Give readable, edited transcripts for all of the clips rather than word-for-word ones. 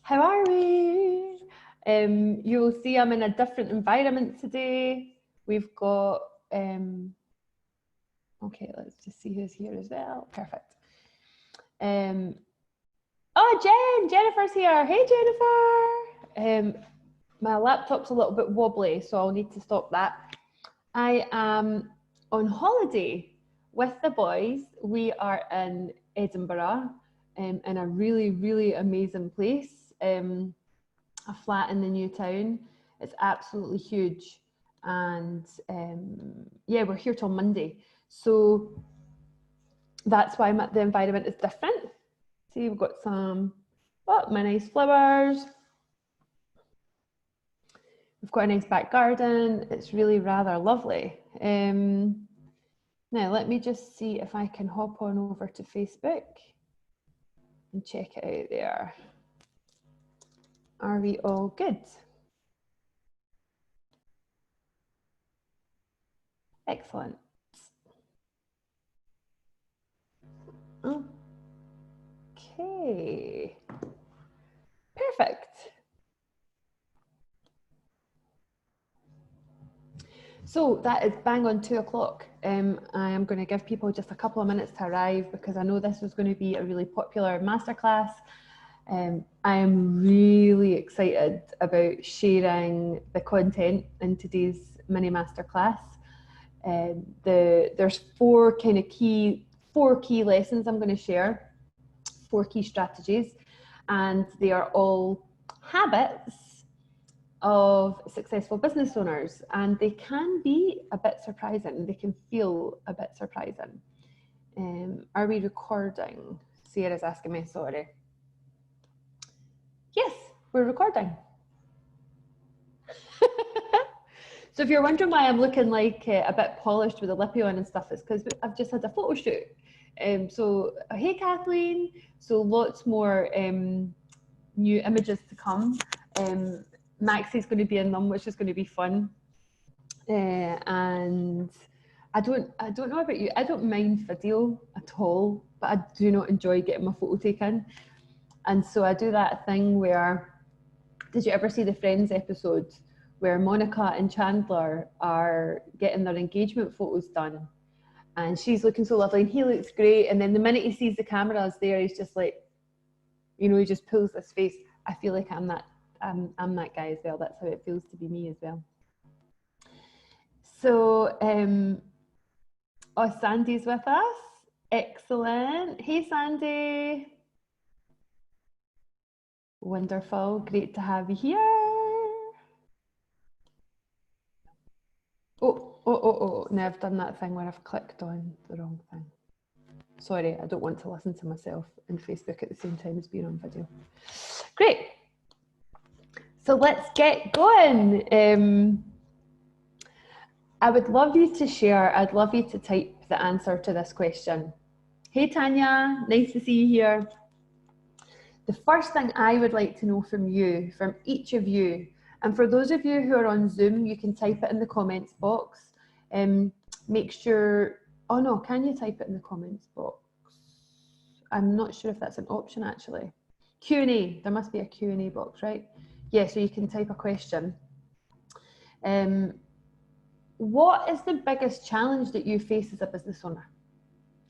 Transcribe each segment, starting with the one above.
How are we? You'll see I'm in a different environment today. We've got, okay, let's just see who's here as well. Perfect. Oh, Jennifer's here. Hey, Jennifer. My laptop's a little bit wobbly, so I'll need to stop that. I am on holiday with the boys. We are in Edinburgh, in a really, really amazing place. A flat in the new town. It's absolutely huge, and yeah, we're here till Monday, so that's why the environment is different. See, we've got some, oh, my nice flowers. We've got a nice back garden. It's really rather lovely. Now let me just see if I can hop on over to Facebook and check it out there. Are we all good? Excellent. Okay. Perfect. So that is bang on 2 o'clock. I am going to give people just a couple of minutes to arrive because I know this is going to be a really popular masterclass. I am really excited about sharing the content in today's mini masterclass. There's four key lessons I'm going to share, 4 key strategies, and they are all habits of successful business owners, and they can be a bit surprising. They can feel a bit surprising. Are we recording? Sarah's asking me, sorry. Yes, we're recording. So if you're wondering why I'm looking like a bit polished with the lippy on and stuff, it's because I've just had a photo shoot. So hey Kathleen, so lots more new images to come. Maxie's going to be in them, which is going to be fun. And I don't know about you, I don't mind video at all, but I do not enjoy getting my photo taken. And so I do that thing where, did you ever see the Friends episode where Monica and Chandler are getting their engagement photos done? And she's looking so lovely and he looks great. And then the minute he sees the cameras there, he's just like, you know, he just pulls his face. I feel like I'm that guy as well. That's how it feels to be me as well. So, oh, Sandy's with us. Excellent. Hey, Sandy. Wonderful. Great to have you here. Oh, now I've done that thing where I've clicked on the wrong thing. Sorry, I don't want to listen to myself in Facebook at the same time as being on video. Great. So let's get going. I would love you to share, I'd love you to type the answer to this question. Hey Tanya, nice to see you here. The first thing I would like to know from you, from each of you, and for those of you who are on Zoom, you can type it in the comments box. Make sure, oh no, can you type it in the comments box? I'm not sure if that's an option actually. Q&A, there must be a Q&A box, right? Yeah, so you can type a question. What is the biggest challenge that you face as a business owner?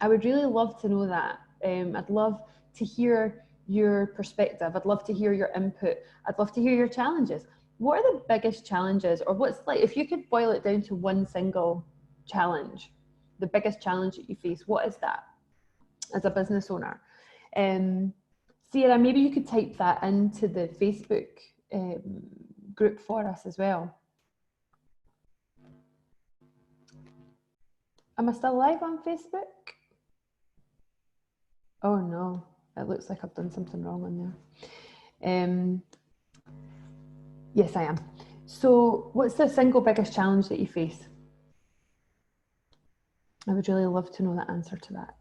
I would really love to know that. I'd love to hear your perspective. I'd love to hear your input. I'd love to hear your challenges. What are the biggest challenges, or what's like, if you could boil it down to one single challenge, the biggest challenge that you face, what is that as a business owner? Sarah, maybe you could type that into the Facebook group for us as well. Am I still live on Facebook? Oh no, it looks like I've done something wrong on there. Yes, I am. So what's the single biggest challenge that you face? I would really love to know the answer to that.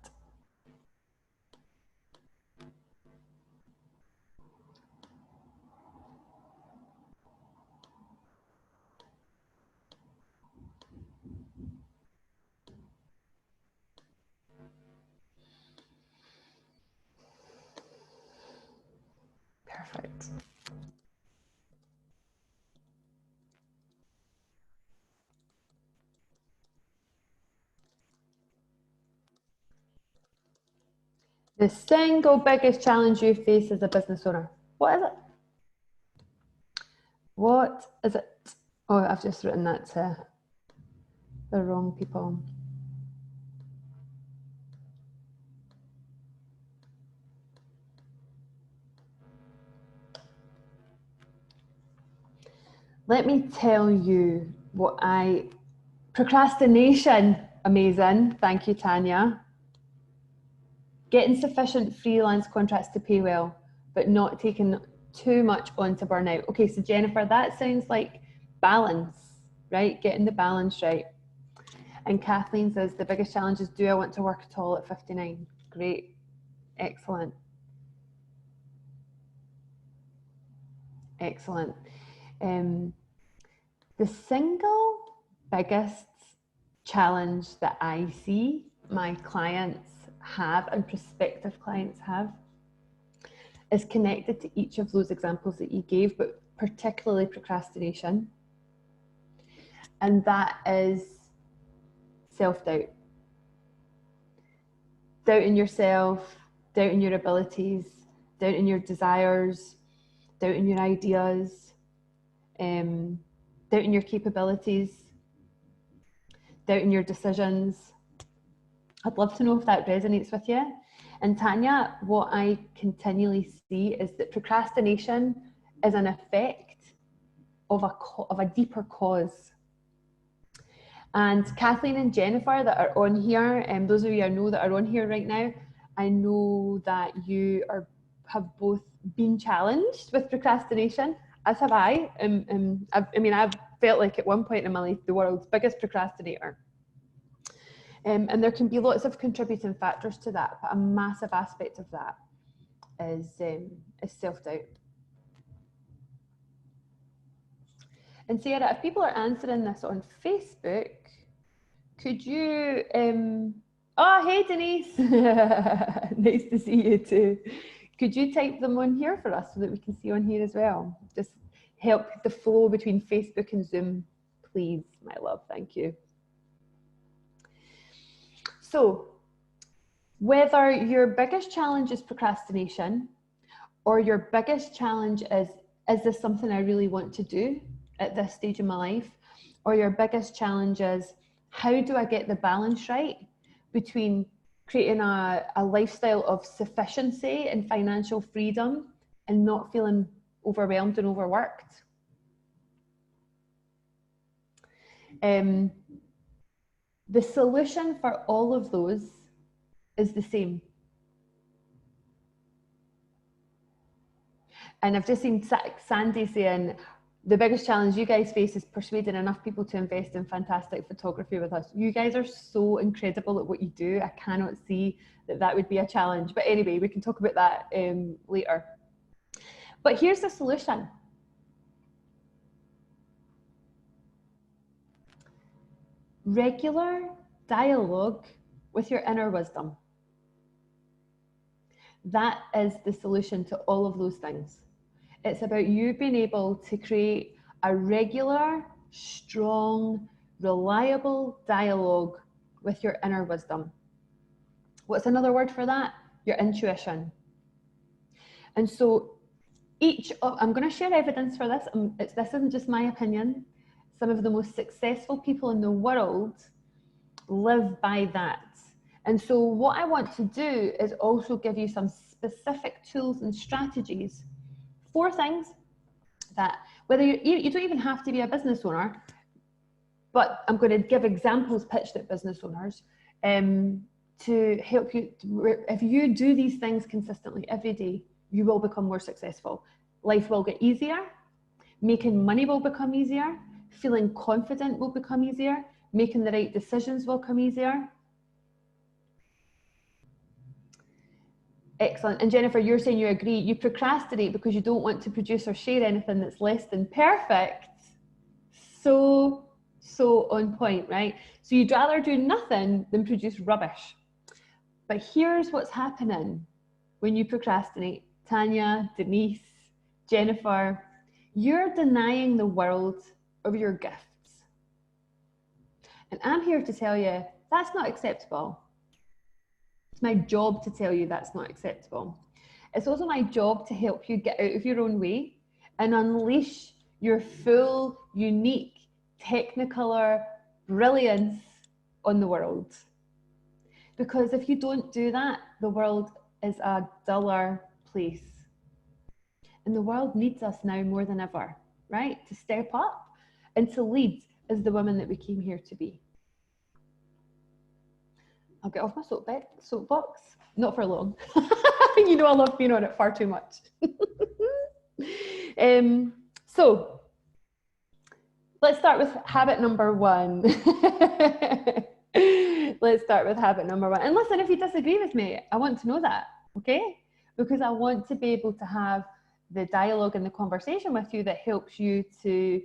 Perfect. Perfect. The single biggest challenge you face as a business owner. What is it? What is it? Oh, I've just written that to the wrong people. Let me tell you what procrastination, amazing. Thank you, Tanya. Getting sufficient freelance contracts to pay well, but not taking too much on to burn out. Okay, so Jennifer, that sounds like balance, right? Getting the balance right. And Kathleen says, the biggest challenge is, do I want to work at all at 59? Great, excellent. Excellent. The single biggest challenge that I see my clients have and prospective clients have is connected to each of those examples that you gave, but particularly procrastination. And that is self-doubt. Doubting yourself, doubting your abilities, doubting your desires, doubting your ideas, doubting your capabilities, doubting your decisions. I'd love to know if that resonates with you. And Tanya, what I continually see is that procrastination is an effect of a deeper cause. And Kathleen and Jennifer that are on here, and those of you I know that are on here right now, I know that you have both been challenged with procrastination, as have I. I've felt like at one point in my life the world's biggest procrastinator. And there can be lots of contributing factors to that, but a massive aspect of that is self-doubt. And Sarah, if people are answering this on Facebook, could you, oh, hey Denise, nice to see you too. Could you type them on here for us so that we can see on here as well? Just help the flow between Facebook and Zoom, please, my love, thank you. So whether your biggest challenge is procrastination or your biggest challenge is this something I really want to do at this stage of my life? Or your biggest challenge is, how do I get the balance right between creating a lifestyle of sufficiency and financial freedom and not feeling overwhelmed and overworked? The solution for all of those is the same. And I've just seen Sandy saying, the biggest challenge you guys face is persuading enough people to invest in fantastic photography with us. You guys are so incredible at what you do. I cannot see that would be a challenge. But anyway, we can talk about that later. But here's the solution. Regular dialogue with your inner wisdom. That is the solution to all of those things. It's about you being able to create a regular, strong, reliable dialogue with your inner wisdom. What's another word for that? Your intuition. And so I'm going to share evidence for this. This isn't just my opinion. Some of the most successful people in the world live by that. And so what I want to do is also give you some specific tools and strategies. 4 things that, whether you don't even have to be a business owner, but I'm going to give examples pitched at business owners to help you. If you do these things consistently every day, you will become more successful. Life will get easier. Making money will become easier. Feeling confident will become easier. Making the right decisions will come easier. Excellent. And Jennifer, you're saying you agree. You procrastinate because you don't want to produce or share anything that's less than perfect. So on point, right? So you'd rather do nothing than produce rubbish. But here's what's happening when you procrastinate. Tanya, Denise, Jennifer, you're denying the world of your gifts. And I'm here to tell you that's not acceptable. It's my job to tell you that's not acceptable. It's also my job to help you get out of your own way and unleash your full, unique, technicolor brilliance on the world. Because if you don't do that, the world is a duller place. And the world needs us now more than ever, right? To step up and to lead as the women that we came here to be. I'll get off my soapbox, not for long. You know I love being on it far too much. So let's start with habit number 1. Let's start with habit number 1. And listen, if you disagree with me, I want to know that, okay? Because I want to be able to have the dialogue and the conversation with you that helps you to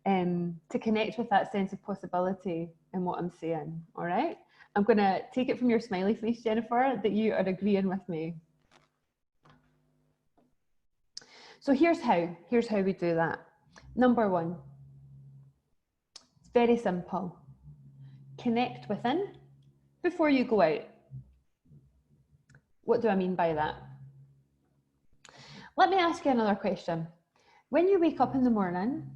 connect with that sense of possibility in what I'm saying, all right? I'm going to take it from your smiley face, Jennifer, that you are agreeing with me. So here's how we do that. Number 1, it's very simple. Connect within before you go out. What do I mean by that? Let me ask you another question. When you wake up in the morning,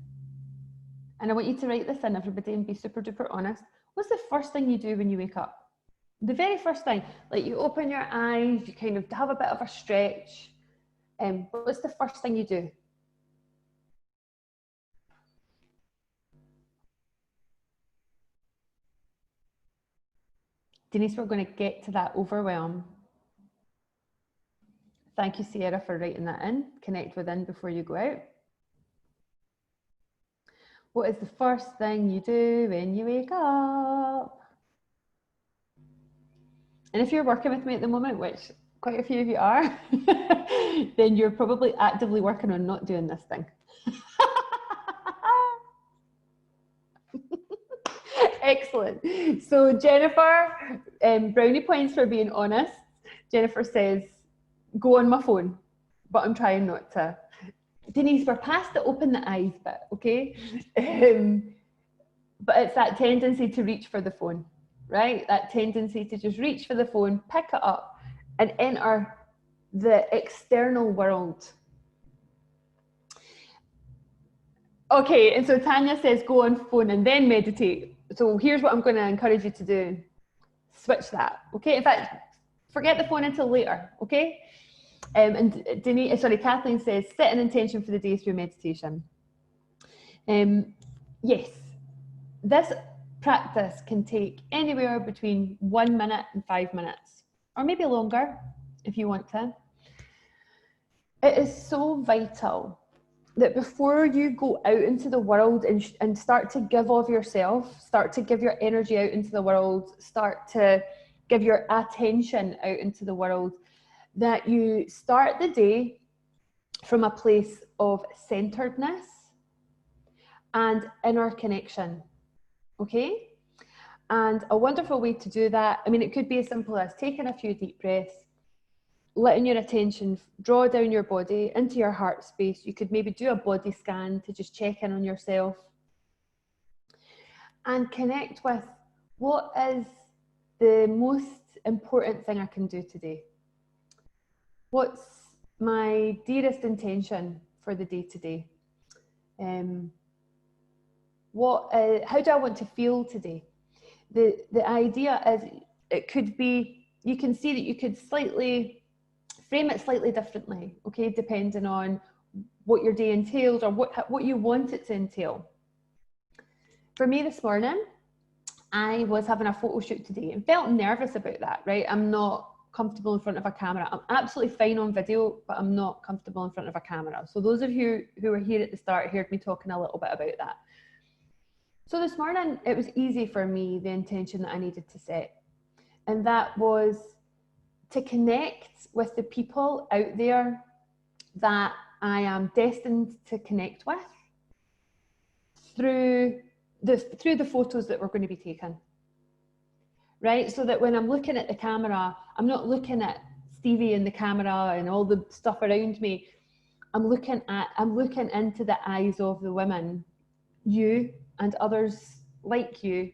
and I want you to write this in, everybody, and be super duper honest, what's the first thing you do when you wake up? The very first thing, like you open your eyes, you kind of have a bit of a stretch. What's the first thing you do? Denise, we're going to get to that overwhelm. Thank you, Sierra, for writing that in. Connect within before you go out. What is the first thing you do when you wake up? And if you're working with me at the moment, which quite a few of you are, then you're probably actively working on not doing this thing. Excellent. So Jennifer, brownie points for being honest. Jennifer says, go on my phone, but I'm trying not to. Denise, we're past the open the eyes bit, okay? But it's that tendency to reach for the phone, right? That tendency to just reach for the phone, pick it up, and enter the external world. Okay, and so Tanya says go on phone and then meditate. So here's what I'm going to encourage you to do. Switch that, okay? In fact, forget the phone until later, okay? And Kathleen says, set an intention for the day through meditation. Yes, this practice can take anywhere between 1 minute and 5 minutes, or maybe longer if you want to. It is so vital that before you go out into the world and start to give of yourself, start to give your energy out into the world, start to give your attention out into the world, that you start the day from a place of centeredness and inner connection, okay? And a wonderful way to do that, I mean, it could be as simple as taking a few deep breaths, letting your attention draw down your body into your heart space. You could maybe do a body scan to just check in on yourself and connect with what is the most important thing I can do today. What's my dearest intention for the day today? How do I want to feel today? The idea is it could be, you can see that you could frame it slightly differently, okay, depending on what your day entails or what you want it to entail. For me this morning, I was having a photo shoot today and felt nervous about that, right? I'm not comfortable in front of a camera. I'm absolutely fine on video, but I'm not comfortable in front of a camera. So those of you who were here at the start heard me talking a little bit about that. So this morning, it was easy for me, the intention that I needed to set. And that was to connect with the people out there that I am destined to connect with through the photos that we're going to be taking. Right? So that when I'm looking at the camera, I'm not looking at Stevie in the camera and all the stuff around me. I'm looking into the eyes of the women, you and others like you,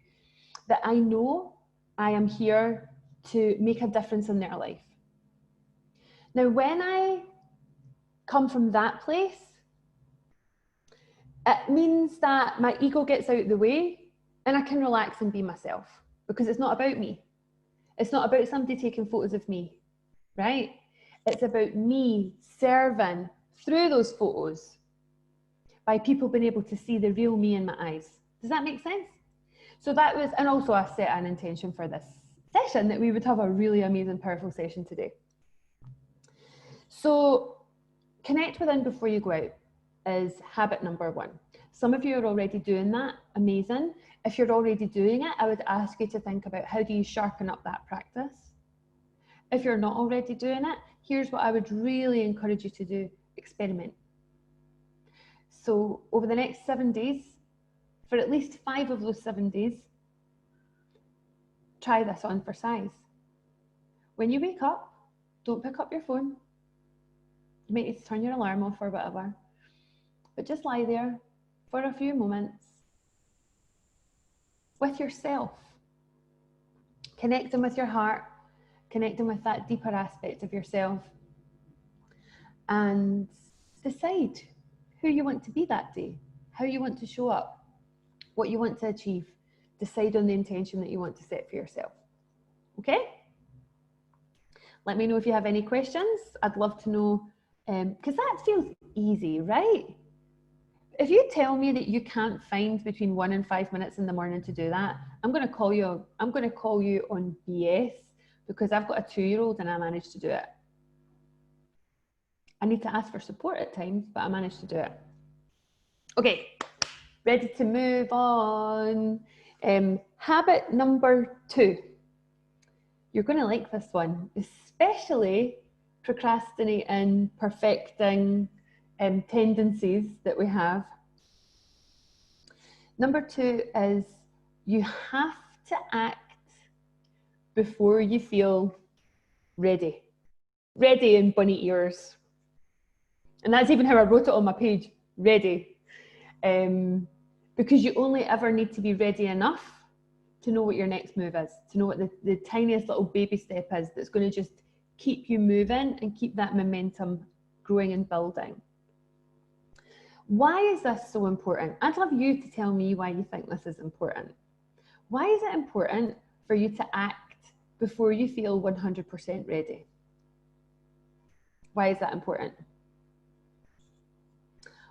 that I know I am here to make a difference in their life. Now, when I come from that place, it means that my ego gets out of the way and I can relax and be myself, because it's not about me. It's not about somebody taking photos of me, right? It's about me serving through those photos by people being able to see the real me in my eyes. Does that make sense? So that was, and also I set an intention for this session that we would have a really amazing, powerful session today. So connect within before you go out is habit number 1. Some of you are already doing that, amazing. If you're already doing it, I would ask you to think about, how do you sharpen up that practice? If you're not already doing it, here's what I would really encourage you to do: experiment. So over the next 7 days, for at least 5 of those 7 days, try this on for size. When you wake up, don't pick up your phone. You might need to turn your alarm off or whatever, but just lie there for a few moments with yourself, connecting with your heart, connecting with that deeper aspect of yourself, and decide who you want to be that day, how you want to show up, what you want to achieve. Decide on the intention that you want to set for yourself. Okay? Let me know if you have any questions. I'd love to know, because that feels easy, right? If you tell me that you can't find between 1 and 5 minutes in the morning to do that, I'm going to call you on BS, because I've got a 2-year-old and I managed to do it. I need to ask for support at times, but I managed to do it. Okay, ready to move on. Habit number 2. You're going to like this one, especially procrastinating, perfecting tendencies that we have. Number 2 is you have to act before you feel ready. Ready in bunny ears. And that's even how I wrote it on my page, ready. Because you only ever need to be ready enough to know what your next move is, to know what the tiniest little baby step is that's going to just keep you moving and keep that momentum growing and building. Why is this so important? I'd love you to tell me why you think this is important. Why is it important for you to act before you feel 100% ready? Why is that important?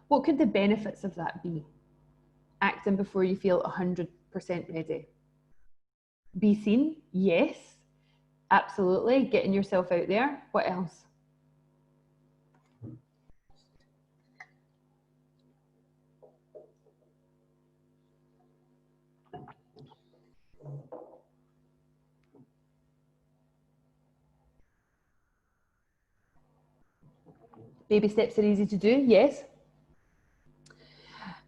What could the benefits of that be? Acting before you feel 100% ready. Be seen? Yes, absolutely. Getting yourself out there. What else? Baby steps are easy to do. Yes.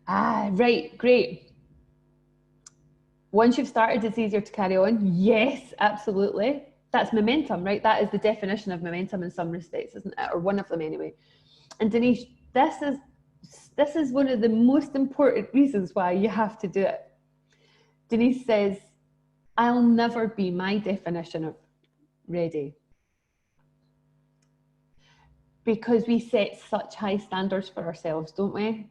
Right, great. Once you've started, it's easier to carry on. Yes, absolutely. That's momentum, right? That is the definition of momentum in some respects, isn't it? Or one of them anyway. And Denise, this is one of the most important reasons why you have to do it. Denise says, I'll never be my definition of ready. Because we set such high standards for ourselves, don't we?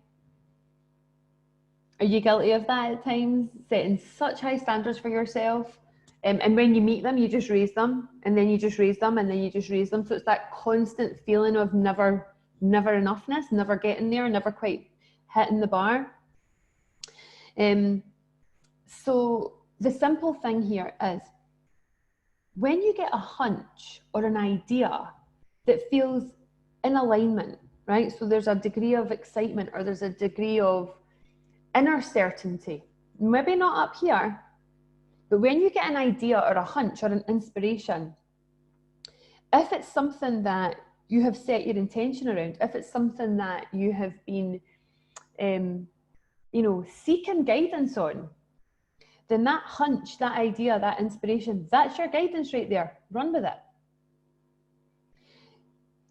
Are you guilty of that at times? Setting such high standards for yourself. And when you meet them, you just raise them, and then you just raise them, and then you just raise them. So it's that constant feeling of never enoughness, never getting there, never quite hitting the bar. So the simple thing here is, when you get a hunch or an idea that feels in alignment, right? So there's a degree of excitement, or there's a degree of inner certainty, maybe not up here, but when you get an idea or a hunch or an inspiration, if it's something that you have set your intention around, if it's something that you have been, seeking guidance on, then that hunch, that idea, that inspiration, that's your guidance right there. Run with it.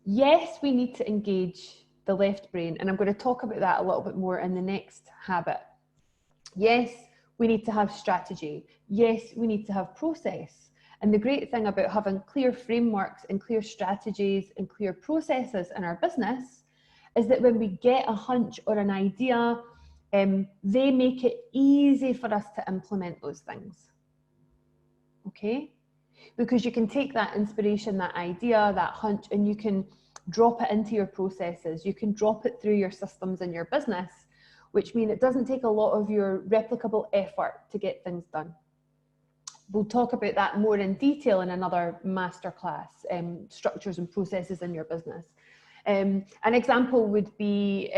Yes, we need to engage the left brain. And I'm going to talk about that a little bit more in the next habit. Yes, we need to have strategy. Yes, we need to have process. And the great thing about having clear frameworks and clear strategies and clear processes in our business is that when we get a hunch or an idea, they make it easy for us to implement those things. Okay? Because you can take that inspiration, that idea, that hunch, and you can drop it into your processes. You can drop it through your systems in your business, which means it doesn't take a lot of your replicable effort to get things done. We'll talk about that more in detail in another masterclass, structures and processes in your business. An example would be,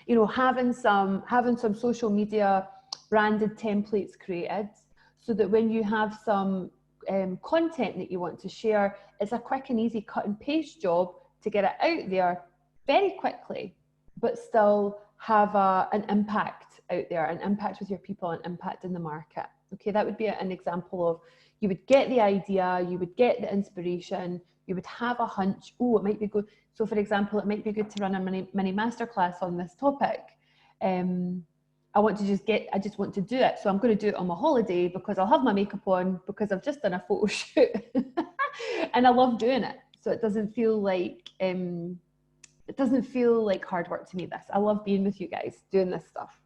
you know, having some social media branded templates created, so that when you have some content that you want to share, it's a quick and easy cut and paste job to get it out there very quickly, but still have an impact out there, an impact with your people, an impact in the market. Okay, that would be an example of, you would get the idea, you would get the inspiration, you would have a hunch, oh, it might be good. So for example, it might be good to run a mini masterclass on this topic. I just want to do it. So I'm going to do it on my holiday because I'll have my makeup on because I've just done a photo shoot and I love doing it. So it doesn't feel like hard work to me, this. I love being with you guys, doing this stuff.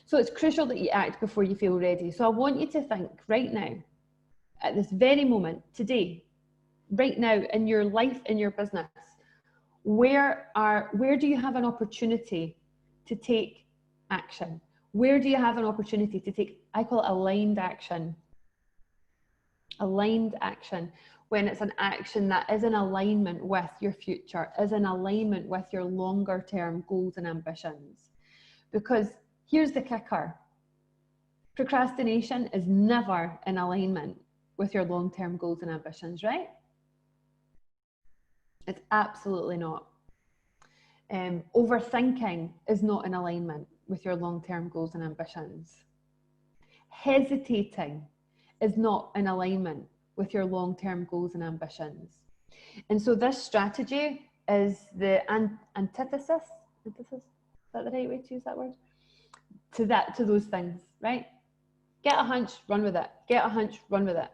So it's crucial that you act before you feel ready. So I want you to think right now, at this very moment, today, right now in your life, in your business, where do you have an opportunity to take action? Where do you have an opportunity to take, I call it aligned action. Aligned action, when it's an action that is in alignment with your future, is in alignment with your longer term goals and ambitions. Because here's the kicker. Procrastination is never in alignment with your long-term goals and ambitions, right? It's absolutely not. Overthinking is not in alignment with your long-term goals and ambitions. Hesitating is not in alignment with your long-term goals and ambitions. And so this strategy is the antithesis. Is that the right way to use that word? To those things, right? Get a hunch, run with it. Get a hunch, run with it.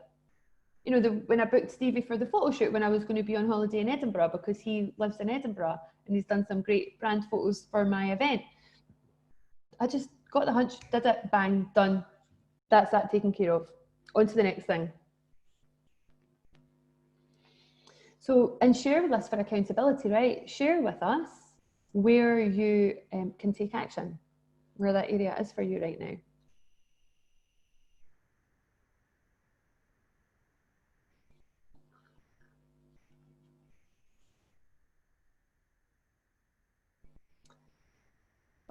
You know, when I booked Stevie for the photo shoot when I was going to be on holiday in Edinburgh, because he lives in Edinburgh and he's done some great brand photos for my event. I just got the hunch, did it, bang, done. That's that taken care of. On to the next thing. So, and share with us for accountability, right? Share with us where you can take action, where that area is for you right now.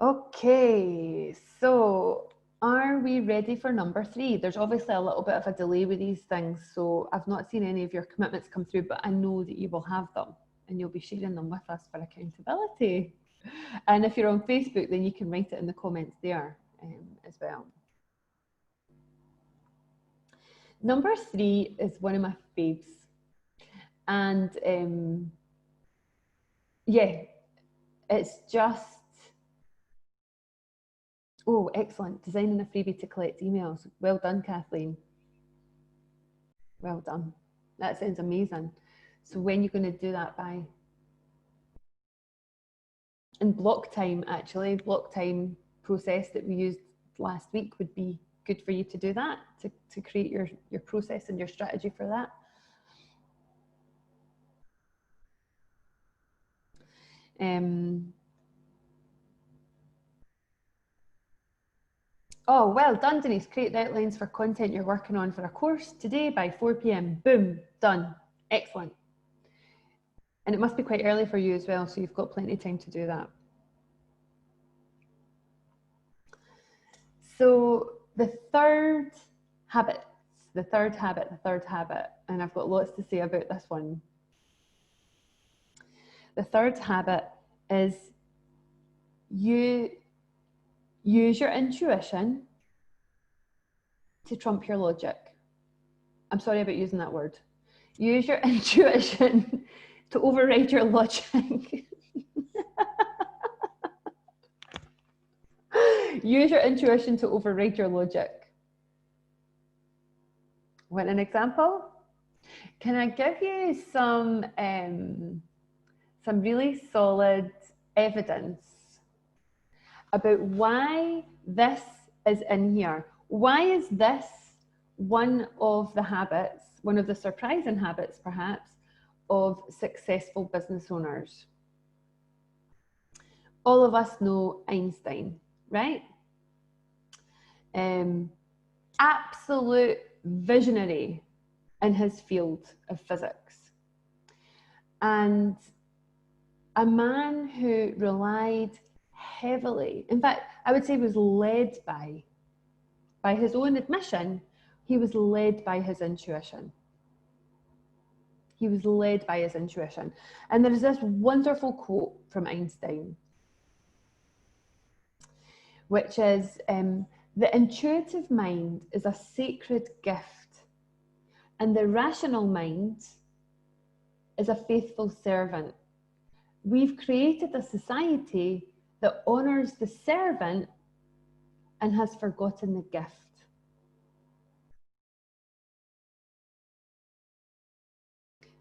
Okay, so are we ready for number 3? There's obviously a little bit of a delay with these things, so I've not seen any of your commitments come through, but I know that you will have them and you'll be sharing them with us for accountability. And if you're on Facebook, then you can write it in the comments there as well. Number 3 is one of my faves. And yeah, it's just, oh, excellent. Designing a freebie to collect emails. Well done, Kathleen. Well done. That sounds amazing. So when are you going to do that by? And block time, actually, block time process that we used last week would be good for you to do that, to create your process and your strategy for that. Oh, well done, Denise. Create the outlines for content you're working on for a course today by 4 p.m. Boom, done. Excellent. And it must be quite early for you as well, so you've got plenty of time to do that. So the third habit, and I've got lots to say about this one. The third habit is you use your intuition to trump your logic. I'm sorry about using that word. Use your intuition to override your logic. Use your intuition to override your logic. Want an example? Can I give you some really solid evidence about why this is in here? Why is this one of the habits, one of the surprising habits perhaps, of successful business owners? All of us know Einstein, right? Absolute visionary in his field of physics. And a man who relied heavily, in fact, I would say was led by his own admission, he was led by his intuition. He was led by his intuition. And there is this wonderful quote from Einstein, which is, the intuitive mind is a sacred gift, and the rational mind is a faithful servant. We've created a society that honors the servant and has forgotten the gift.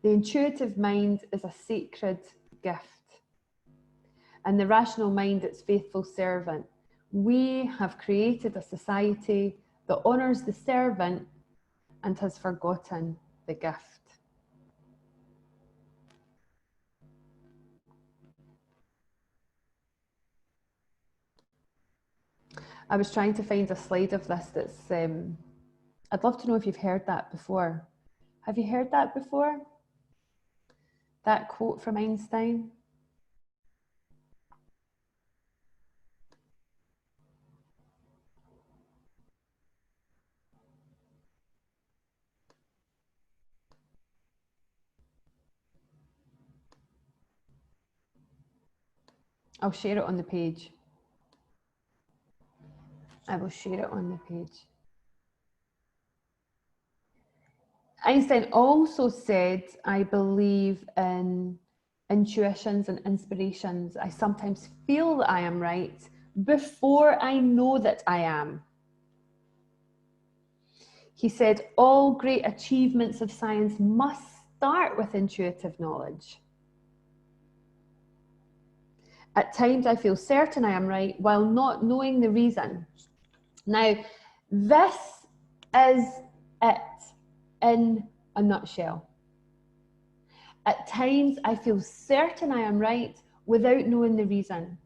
The intuitive mind is a sacred gift, and the rational mind its faithful servant. We have created a society that honors the servant and has forgotten the gift. I was trying to find a slide of this that's, I'd love to know if you've heard that before. Have you heard that before? That quote from Einstein? I'll share it on the page. I will share it on the page. Einstein also said, I believe in intuitions and inspirations. I sometimes feel that I am right before I know that I am. He said, all great achievements of science must start with intuitive knowledge. At times I feel certain I am right while not knowing the reason. Now, this is it in a nutshell. At times I feel certain I am right without knowing the reason.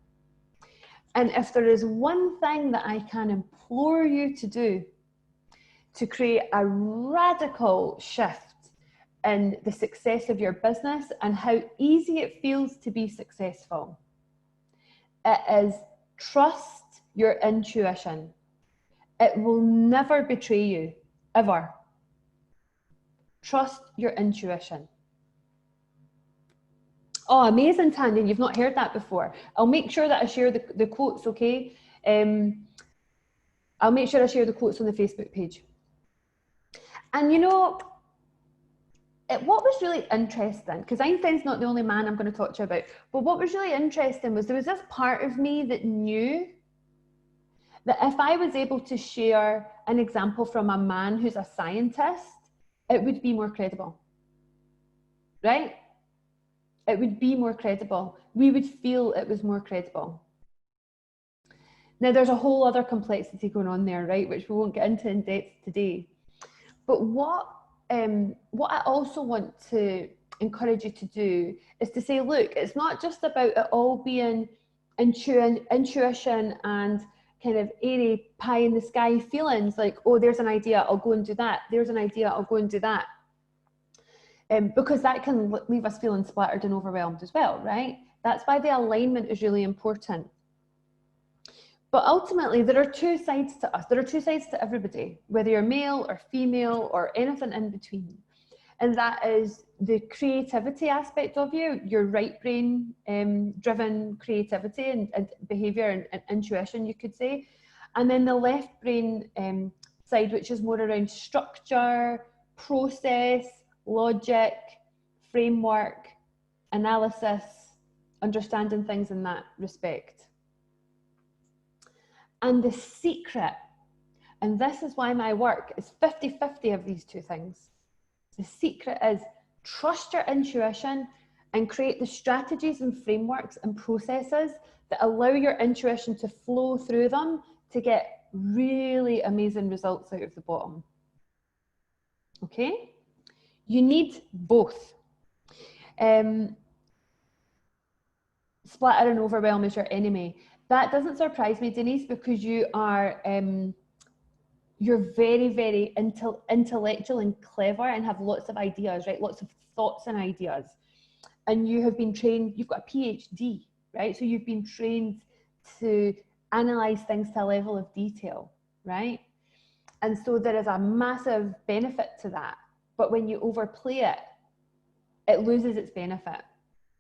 And if there is one thing that I can implore you to do to create a radical shift in the success of your business and how easy it feels to be successful, it is trust your intuition. It will never betray you, ever. Trust your intuition. Oh, amazing, Tanya. You've not heard that before. I'll make sure that I share the quotes, okay? I'll make sure I share the quotes on the Facebook page. And you know, what was really interesting, because Einstein's not the only man I'm going to talk to you about, but what was really interesting was there was this part of me that knew that if I was able to share an example from a man who's a scientist, it would be more credible, right? It would be more credible. We would feel it was more credible. Now, there's a whole other complexity going on there, right, which we won't get into in depth today. But what I also want to encourage you to do is to say, look, it's not just about it all being intuition and kind of airy pie in the sky feelings like, oh, there's an idea, I'll go and do that. There's an idea, I'll go and do that. Because that can leave us feeling splattered and overwhelmed as well, right? That's why the alignment is really important. But ultimately, there are two sides to us. There are two sides to everybody, whether you're male or female or anything in between. And that is the creativity aspect of you, your right brain driven creativity and behavior and intuition, you could say. And then the left brain side, which is more around structure, process, logic, framework, analysis, understanding things in that respect. And the secret, and this is why my work is 50-50 of these two things. The secret is trust your intuition and create the strategies and frameworks and processes that allow your intuition to flow through them to get really amazing results out of the bottom. Okay? You need both. Splatter and overwhelm is your enemy. That doesn't surprise me, Denise, because you are you're very, very intellectual and clever and have lots of ideas, right? Lots of thoughts and ideas. And you have been trained, you've got a PhD, right? So you've been trained to analyze things to a level of detail, right? And so there is a massive benefit to that. But when you overplay it, it loses its benefit.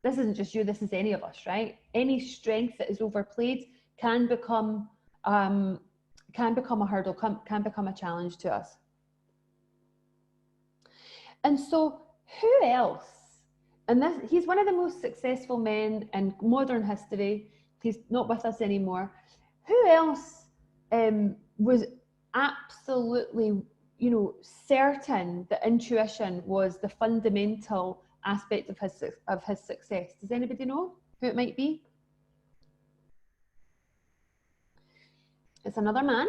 This isn't just you, this is any of us, right? Any strength that is overplayed can become a hurdle, can become a challenge to us. And so who else? And he's one of the most successful men in modern history. He's not with us anymore. Who else was absolutely, certain that intuition was the fundamental aspect of his success? Does anybody know who it might be? It's another man.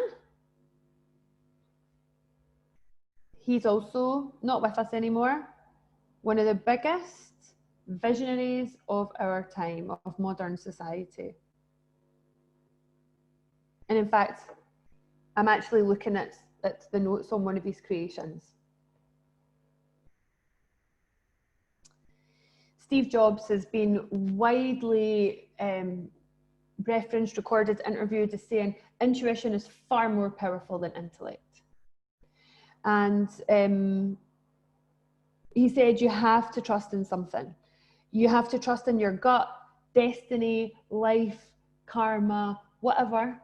He's also not with us anymore. One of the biggest visionaries of our time, of modern society. And in fact, I'm actually looking at the notes on one of his creations. Steve Jobs has been widely referenced, recorded, interviewed as saying intuition is far more powerful than intellect. And he said you have to trust in something. You have to trust in your gut, destiny, life, karma, whatever.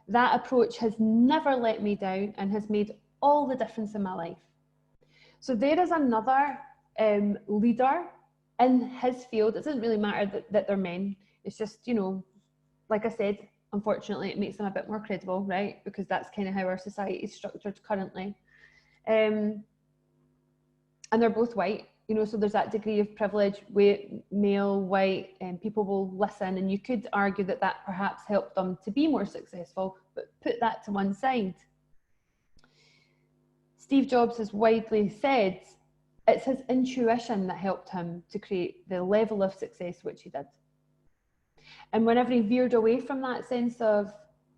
That approach has never let me down and has made all the difference in my life. So there is another leader in his field. It doesn't really matter that they're men. It's just, like I said, unfortunately, it makes them a bit more credible, right? Because that's kind of how our society is structured currently. And they're both white, so there's that degree of privilege, male, white, and people will listen. And you could argue that perhaps helped them to be more successful, but put that to one side. Steve Jobs has widely said it's his intuition that helped him to create the level of success which he did. And whenever he veered away from that sense of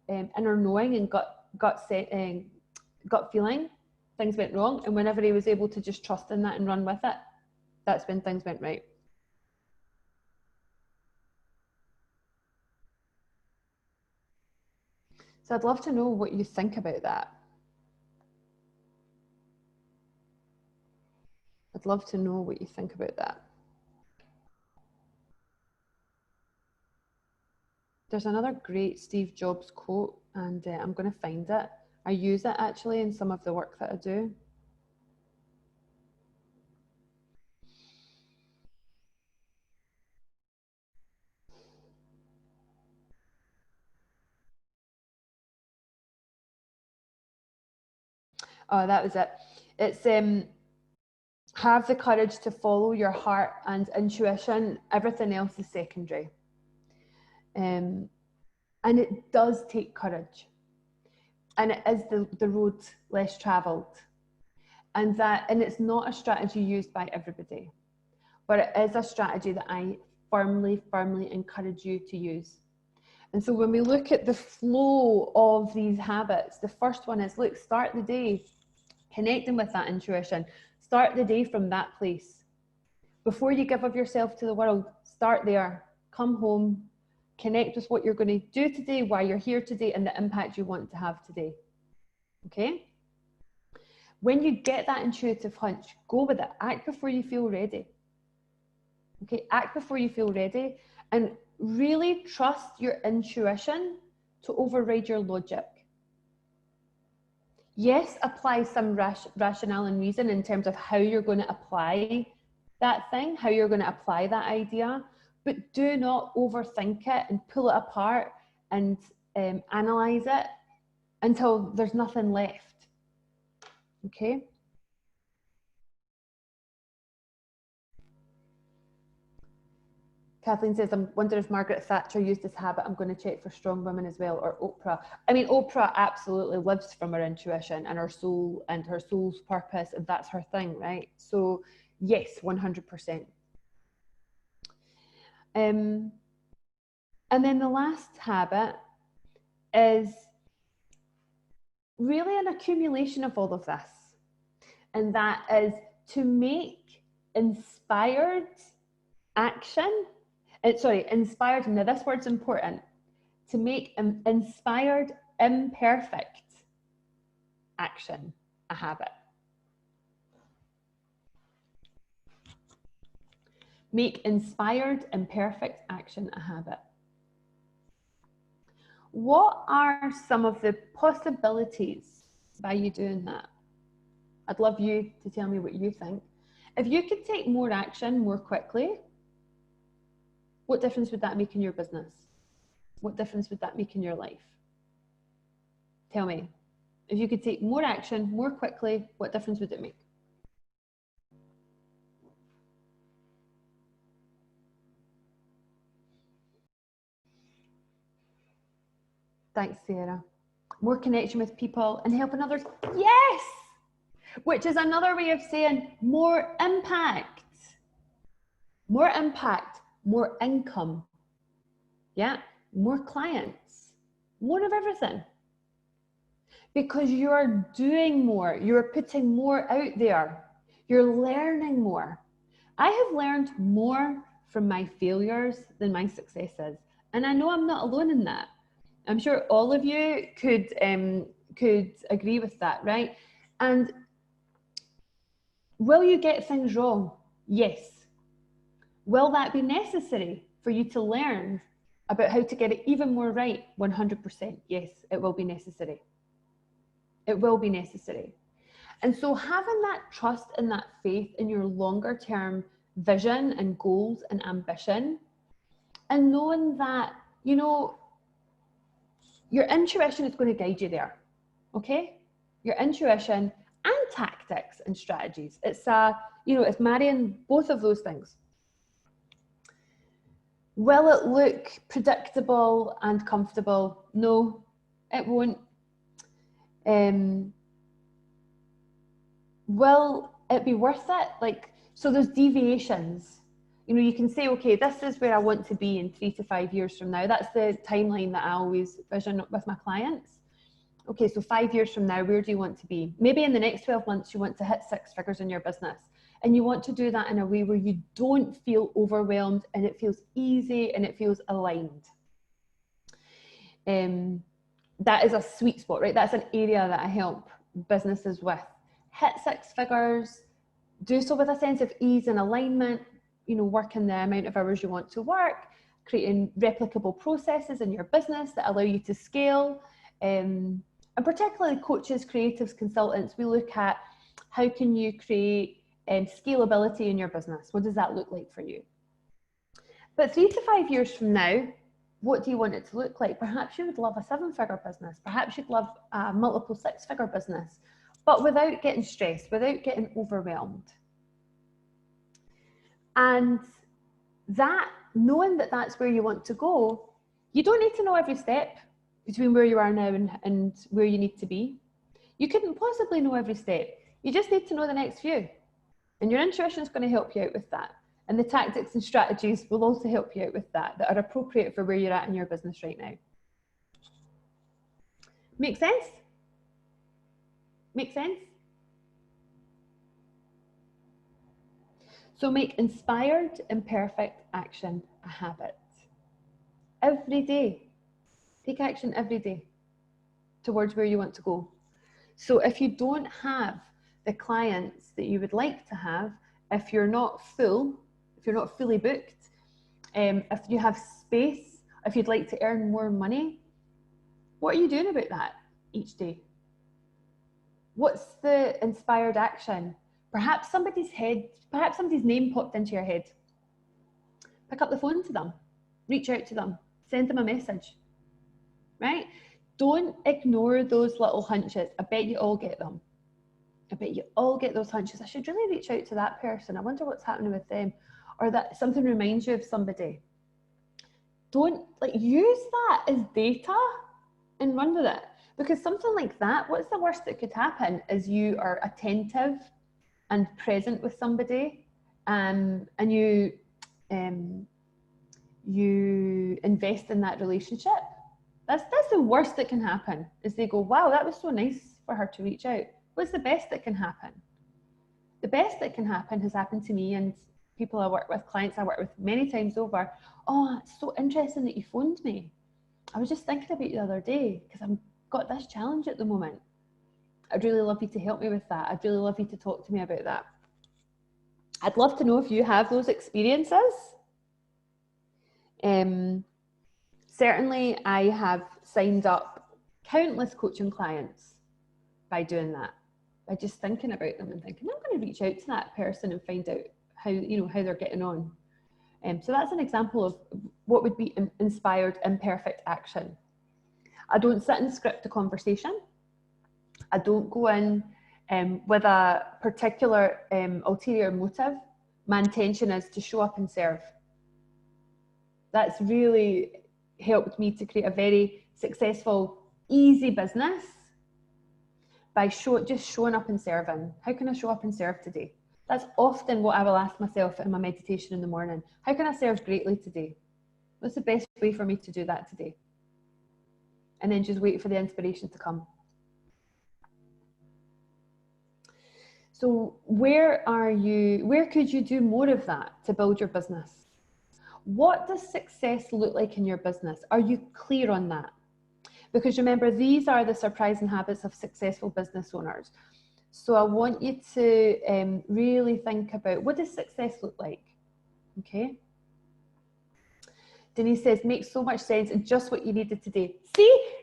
inner knowing and gut feeling, things went wrong. And whenever he was able to just trust in that and run with it, that's when things went right. So I'd love to know what you think about that. I'd love to know what you think about that. There's another great Steve Jobs quote, and I'm going to find it. I use it actually in some of the work that I do. Oh, that was it. It's have the courage to follow your heart and intuition. Everything else is secondary. And it does take courage. And it is the road less travelled. And it's not a strategy used by everybody, but it is a strategy that I firmly encourage you to use. And so when we look at the flow of these habits, the first one is, look, start the day connecting with that intuition. Start the day from that place. Before you give of yourself to the world, start there. Come home, connect with what you're going to do today, why you're here today, and the impact you want to have today. Okay? When you get that intuitive hunch, go with it. Act before you feel ready. Okay? Act before you feel ready, and really trust your intuition to override your logic. Yes, apply some rationale and reason in terms of how you're going to apply that thing, how you're going to apply that idea, but do not overthink it and pull it apart and analyze it until there's nothing left. Okay? Kathleen says, I'm wondering if Margaret Thatcher used this habit. I'm going to check for strong women as well, or Oprah. I mean, Oprah absolutely lives from her intuition and her soul and her soul's purpose, and that's her thing, right? So yes, 100%. And then the last habit is really an accumulation of all of this. And that is to make inspired action, inspired, now this word's important, to make inspired, imperfect action a habit. Make inspired, imperfect action a habit. What are some of the possibilities by you doing that? I'd love you to tell me what you think. If you could take more action more quickly, what difference would that make in your business? What difference would that make in your life? Tell me. If you could take more action more quickly, what difference would it make? Thanks, Sarah. More connection with people and helping others. Yes! Which is another way of saying more impact. More impact, more income. Yeah, more clients, more of everything. Because you're doing more, you're putting more out there, you're learning more. I have learned more from my failures than my successes. And I know I'm not alone in that. I'm sure all of you could agree with that, right? And will you get things wrong? Yes. Will that be necessary for you to learn about how to get it even more right? 100%. Yes, it will be necessary. It will be necessary. And so having that trust and that faith in your longer term vision and goals and ambition, and knowing that, you know, your intuition is going to guide you there. Okay? Your intuition and tactics and strategies. It's it's marrying both of those things. Will it look predictable and comfortable? No, it won't. Will it be worth it? So there's deviations. You know, you can say, okay, this is where I want to be in 3 to 5 years from now. That's the timeline that I always vision with my clients. Okay, so 5 years from now, where do you want to be? Maybe in the next 12 months, you want to hit 6 figures in your business. And you want to do that in a way where you don't feel overwhelmed and it feels easy and it feels aligned. That is a sweet spot, right? That's an area that I help businesses with. Hit 6 figures, do so with a sense of ease and alignment, you know, working the amount of hours you want to work, creating replicable processes in your business that allow you to scale. And particularly coaches, creatives, consultants, we look at how can you create scalability in your business? What does that look like for you? But 3 to 5 years from now, what do you want it to look like? Perhaps you would love a 7-figure business. Perhaps you'd love a multiple 6-figure business, but without getting stressed, without getting overwhelmed. And that, knowing that that's where you want to go, you don't need to know every step between where you are now and where you need to be. You couldn't possibly know every step. You just need to know the next few. And your intuition is going to help you out with that. And the tactics and strategies will also help you out with that are appropriate for where you're at in your business right now. Make sense? Make sense? So make inspired, imperfect action a habit. Every day. Take action every day towards where you want to go. So if you don't have the clients that you would like to have, if you're not full, if you're not fully booked, if you have space, if you'd like to earn more money, what are you doing about that each day? What's the inspired action? Perhaps somebody's name popped into your head. Pick up the phone to them, reach out to them, send them a message, right? Don't ignore those little hunches. I bet you all get them. I bet you all get those hunches. I should really reach out to that person. I wonder what's happening with them. Or that something reminds you of somebody. Don't use that as data and run with it. Because something like that, what's the worst that could happen is you are attentive and present with somebody, and you invest in that relationship. That's the worst that can happen, is they go, wow, that was so nice for her to reach out. What's the best that can happen? The best that can happen has happened to me and people I work with, clients I work with many times over. Oh, it's so interesting that you phoned me. I was just thinking about you the other day because I've got this challenge at the moment. I'd really love you to help me with that. I'd really love you to talk to me about that. I'd love to know if you have those experiences. Certainly, I have signed up countless coaching clients by doing that, by just thinking about them and thinking, I'm going to reach out to that person and find out how they're getting on. So that's an example of what would be inspired imperfect action. I don't sit and script a conversation. I don't go in with a particular ulterior motive. My intention is to show up and serve. That's really helped me to create a very successful, easy business by just showing up and serving. How can I show up and serve today? That's often what I will ask myself in my meditation in the morning. How can I serve greatly today? What's the best way for me to do that today? And then just wait for the inspiration to come. So where could you do more of that to build your business? What does success look like in your business? Are you clear on that? Because remember, these are the surprising habits of successful business owners. So I want you to really think about, what does success look like? Okay. Denise says, makes so much sense and just what you needed today. See?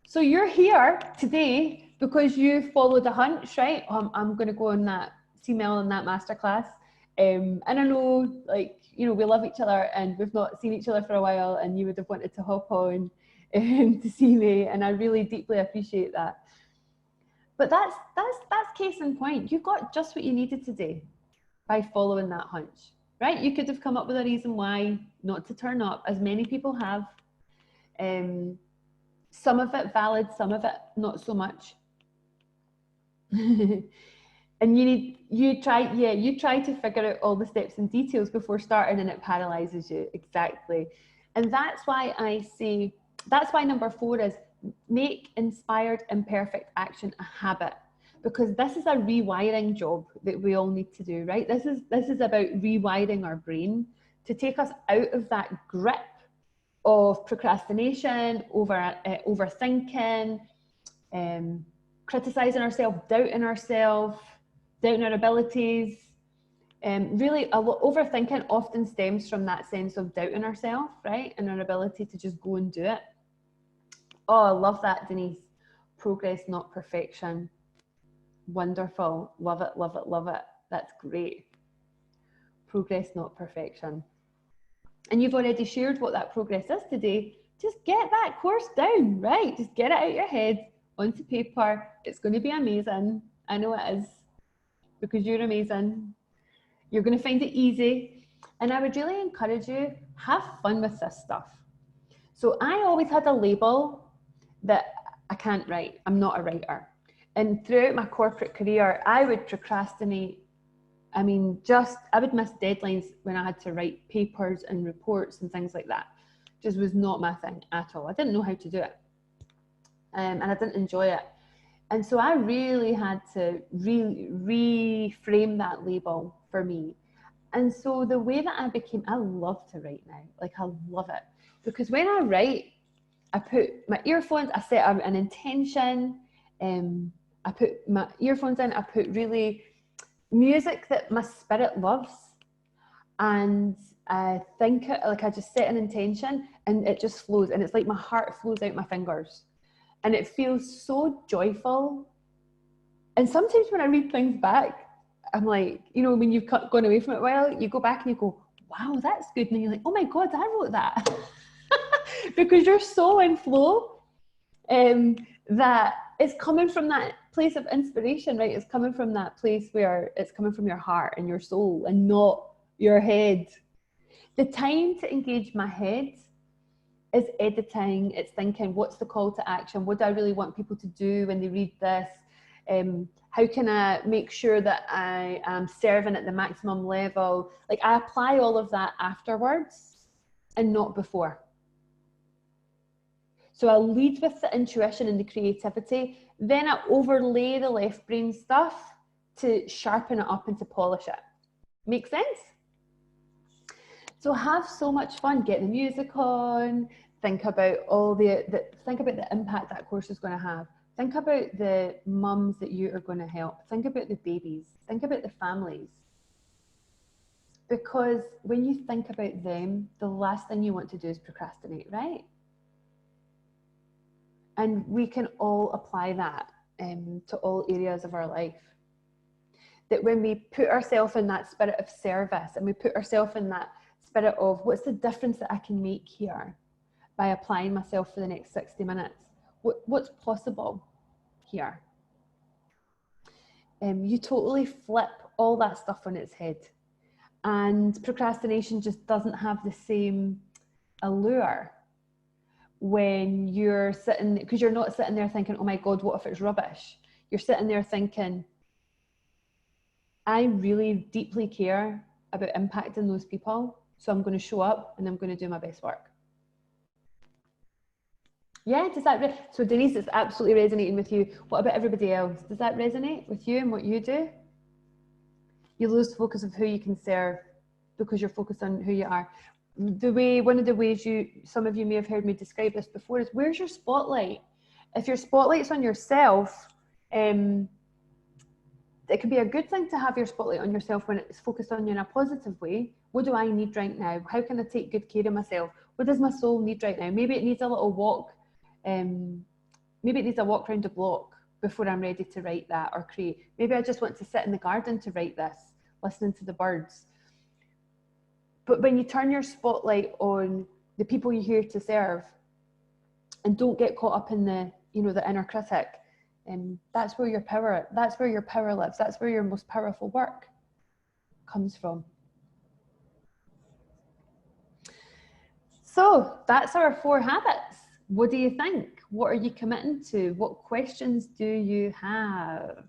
So you're here today because you followed a hunch, right? I'm going to go on that email in that masterclass. And I know, we love each other and we've not seen each other for a while, and you would have wanted to hop on to see me, and I really deeply appreciate that. But that's case in point. You got just what you needed today by following that hunch, right? You could have come up with a reason why not to turn up, as many people have. Some of it valid, some of it not so much. And you try to figure out all the steps and details before starting, and it paralyzes you. Exactly. And that's why number 4 is make inspired imperfect action a habit, because this is a rewiring job that we all need to do, right? This is about rewiring our brain to take us out of that grip of procrastination, overthinking, criticizing ourselves, doubting ourselves, doubting our abilities. Really, overthinking often stems from that sense of doubting ourselves, right? And our ability to just go and do it. Oh, I love that, Denise. Progress, not perfection. Wonderful. Love it, love it, love it. That's great. Progress, not perfection. And you've already shared what that progress is today. Just get that course down, right? Just get it out of your head, onto paper. It's going to be amazing. I know it is, because you're amazing. You're going to find it easy. And I would really encourage you, have fun with this stuff. So I always had a label that I can't write. I'm not a writer. And throughout my corporate career, I would procrastinate. I would miss deadlines when I had to write papers and reports and things like that. Just was not my thing at all. I didn't know how to do it. And I didn't enjoy it. And so I really had to reframe that label for me. And so the way that I love to write now. I love it. Because when I write, I put my earphones, I set up an intention. I put my earphones in, I put really music that my spirit loves, and I think I just set an intention and it just flows, and it's like my heart flows out my fingers and it feels so joyful. And sometimes when I read things back, I'm like, you know, when you've gone away from it a while, you go back and you go, wow, that's good. And then you're like, oh my God, I wrote that. Because you're so in flow, that it's coming from that place of inspiration, right? It's coming from that place where it's coming from your heart and your soul and not your head. The time to engage my head is editing, it's thinking, what's the call to action? What do I really want people to do when they read this? How can I make sure that I am serving at the maximum level? Like, I apply all of that afterwards and not before. So I lead with the intuition and the creativity, then I overlay the left brain stuff to sharpen it up and to polish it. Make sense? So have so much fun. Get the music on. Think about think about the impact that course is going to have. Think about the mums that you are going to help. Think about the babies. Think about the families. Because when you think about them, the last thing you want to do is procrastinate, right? And we can all apply that to all areas of our life. That when we put ourselves in that spirit of service and we put ourselves in that spirit of what's the difference that I can make here by applying myself for the next 60 minutes? What's possible here? You totally flip all that stuff on its head. And procrastination just doesn't have the same allure when you're sitting, because you're not sitting there thinking, oh my God, what if it's rubbish? You're sitting there thinking, I really deeply care about impacting those people, so I'm going to show up and I'm going to do my best work. Yeah, does that so Denise, it's absolutely resonating with you. What about everybody else? Does that resonate with you and what you do? You lose focus of who you can serve because you're focused on who you are. One of the ways some of you may have heard me describe this before is, where's your spotlight? If your spotlight's on yourself, it can be a good thing to have your spotlight on yourself when it's focused on you in a positive way. What do I need right now? How can I take good care of myself? What does my soul need right now? Maybe it needs a little walk. Maybe it needs a walk around the block before I'm ready to write that or create. Maybe I just want to sit in the garden to write this, listening to the birds. But when you turn your spotlight on the people you're here to serve and don't get caught up in the inner critic, that's where your power lives. That's where your most powerful work comes from. So that's our 4 habits. What do you think? What are you committing to? What questions do you have?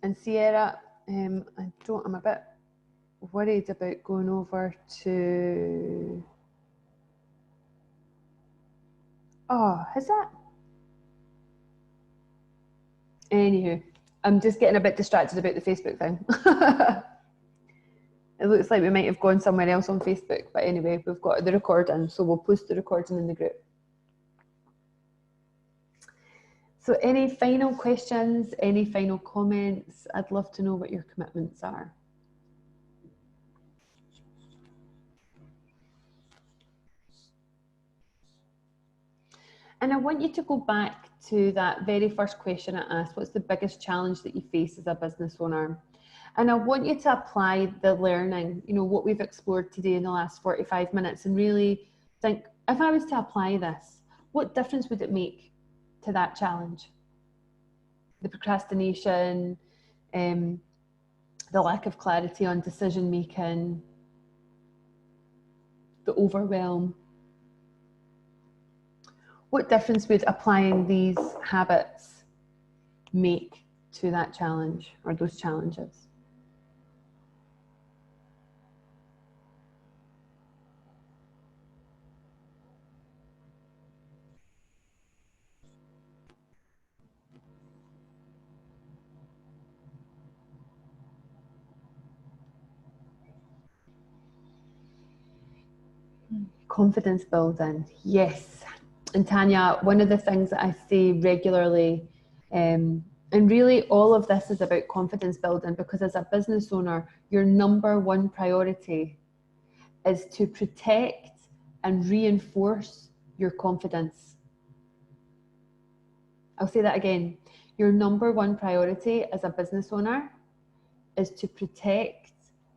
And Sierra, I'm a bit worried about going over to... Oh, is that? Anywho, I'm just getting a bit distracted about the Facebook thing. It looks like we might have gone somewhere else on Facebook, but anyway, we've got the recording, so we'll post the recording in the group. So any final questions, any final comments? I'd love to know what your commitments are. And I want you to go back to that very first question I asked, what's the biggest challenge that you face as a business owner? And I want you to apply the learning, what we've explored today in the last 45 minutes, and really think, if I was to apply this, what difference would it make to that challenge? The procrastination, the lack of clarity on decision making, the overwhelm. What difference would applying these habits make to that challenge or those challenges? Confidence building, yes. And Tanya, one of the things that I say regularly And really, all of this is about confidence building, because as a business owner, your number one priority is to protect and reinforce your confidence. I'll say that again. Your number one priority as a business owner is to protect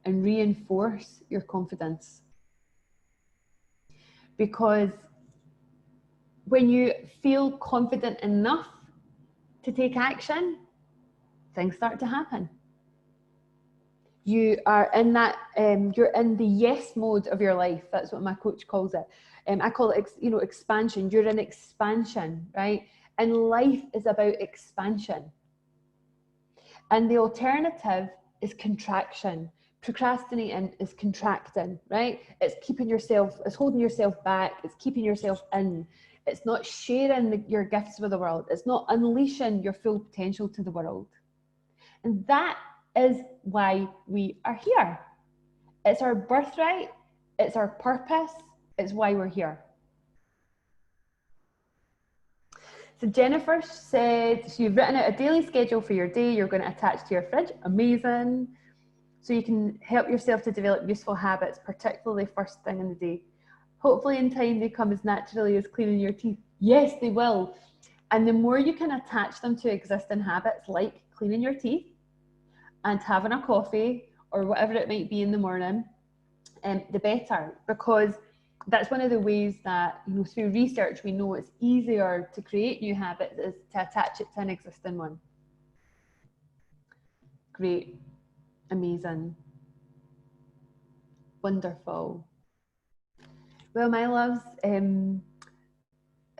and reinforce your confidence. Because when you feel confident enough to take action, things start to happen. You are in that, you're in the yes mode of your life. That's what my coach calls it. I call it, expansion. You're in expansion, right? And life is about expansion. And the alternative is contraction. Procrastinating is contracting, right? It's it's holding yourself back. It's keeping yourself in. It's not sharing your gifts with the world. It's not unleashing your full potential to the world. And that is why we are here. It's our birthright. It's our purpose. It's why we're here. So Jennifer said, so you've written out a daily schedule for your day you're going to attach to your fridge. Amazing. So you can help yourself to develop useful habits, particularly first thing in the day. Hopefully in time they come as naturally as cleaning your teeth. Yes, they will. And the more you can attach them to existing habits like cleaning your teeth and having a coffee or whatever it might be in the morning, the better. Because that's one of the ways that, through research, we know it's easier to create new habits is to attach it to an existing one. Great. Amazing. Wonderful. Well, my loves,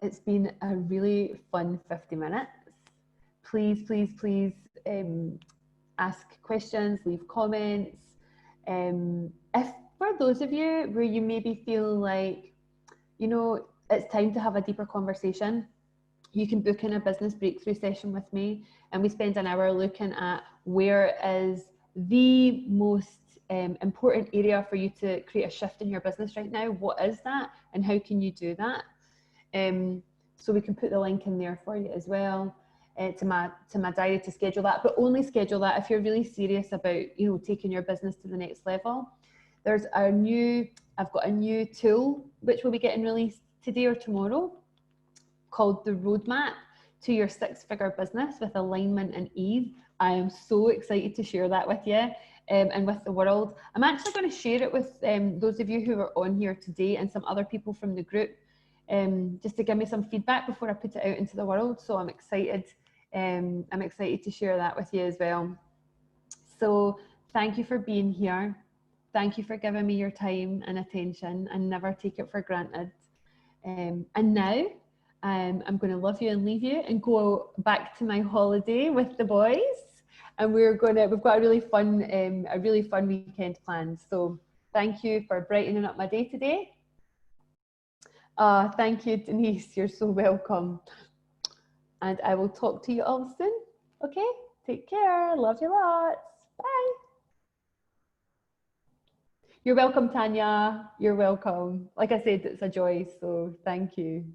it's been a really fun 50 minutes. Please, please, please ask questions, leave comments. If for those of you where you maybe feel like, it's time to have a deeper conversation, you can book in a business breakthrough session with me, and we spend an hour looking at where is the most important area for you to create a shift in your business right now. What is that, and how can you do that? So we can put the link in there for you as well, to my diary to schedule that, but only schedule that if you're really serious about taking your business to the next level. I've got a new tool which will be getting released today or tomorrow, called the Roadmap to Your Six-Figure Business with Alignment and Ease. I am so excited to share that with you and with the world. I'm actually going to share it with those of you who are on here today and some other people from the group, just to give me some feedback before I put it out into the world. So I'm excited. I'm excited to share that with you as well. So thank you for being here. Thank you for giving me your time and attention, and never take it for granted. And now I'm going to love you and leave you and go back to my holiday with the boys. And we've got a really fun weekend planned. So thank you for brightening up my day today. Thank you, Denise. You're so welcome. And I will talk to you all soon. Okay, take care. Love you lots. Bye. You're welcome, Tanya. You're welcome. Like I said, it's a joy. So thank you.